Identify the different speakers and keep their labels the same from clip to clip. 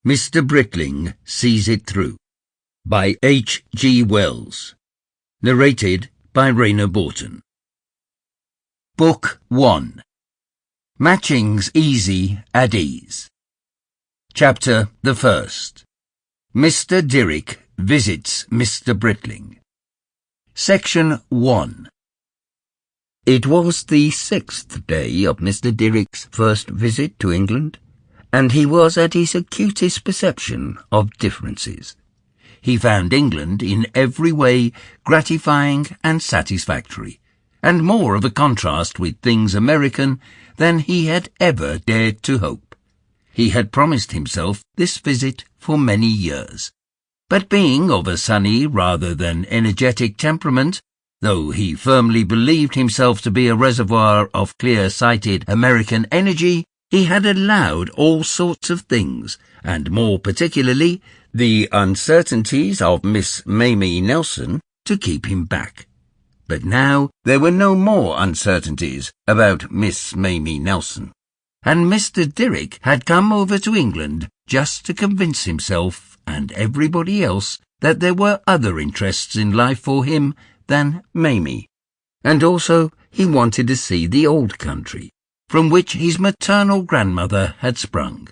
Speaker 1: Mr. Britling Sees It Through by H. G. Wells. Narrated by Rainer Borton. Book 1. Matching's Easy at Ease. Chapter the First. Mr. Dirrick Visits Mr. Britling. Section 1. It was the 6th day of Mr. Dirrick's first visit to England, and he was at his acutest perception of differences. He found England in every way gratifying and satisfactory, and more of a contrast with things American than he had ever dared to hope. He had promised himself this visit for many years, but being of a sunny rather than energetic temperament, though he firmly believed himself to be a reservoir of clear-sighted American energy, he had allowed all sorts of things, and more particularly the uncertainties of Miss Mamie Nelson, to keep him back. But now there were no more uncertainties about Miss Mamie Nelson, and Mr. Dirrick had come over to England just to convince himself and everybody else that there were other interests in life for him than Mamie, and also he wanted to see the old country, from which his maternal grandmother had sprung.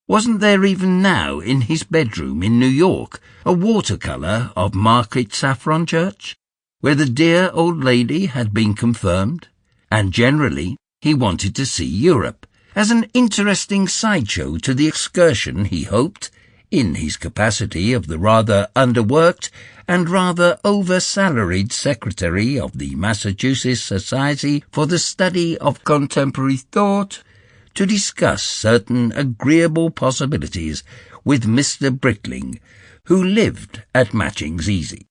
Speaker 1: Wasn't there even now in his bedroom in New York a watercolour of Market Saffron Church, where the dear old lady had been confirmed? And generally he wanted to see Europe, as an interesting sideshow to the excursion he hoped, in his capacity of the rather underworked and rather over-salaried secretary of the Massachusetts Society for the Study of Contemporary Thought, to discuss certain agreeable possibilities with Mr. Britling, who lived at Matching's Easy.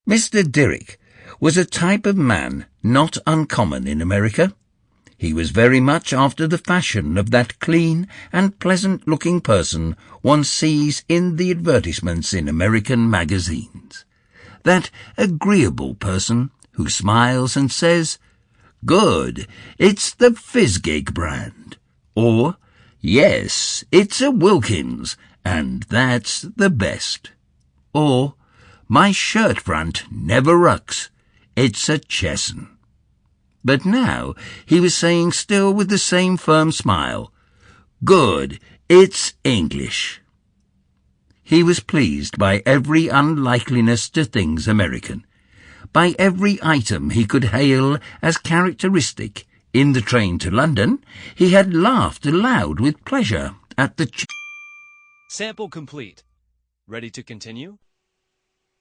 Speaker 1: Mr. Dirrick was a type of man not uncommon in America. He was very much after the fashion of that clean and pleasant-looking person one sees in the advertisements in American magazines. That agreeable person who smiles and says, "Good, it's the Fizgig brand," or, "Yes, it's a Wilkins, and that's the best," or, "My shirt front never rucks, it's a Chesson." But now he was saying, still with the same firm smile, "Good, it's English." He was pleased by every unlikeliness to things American, by every item he could hail as characteristic. In the train to London, he had laughed aloud with pleasure at the
Speaker 2: Sample complete. Ready to continue?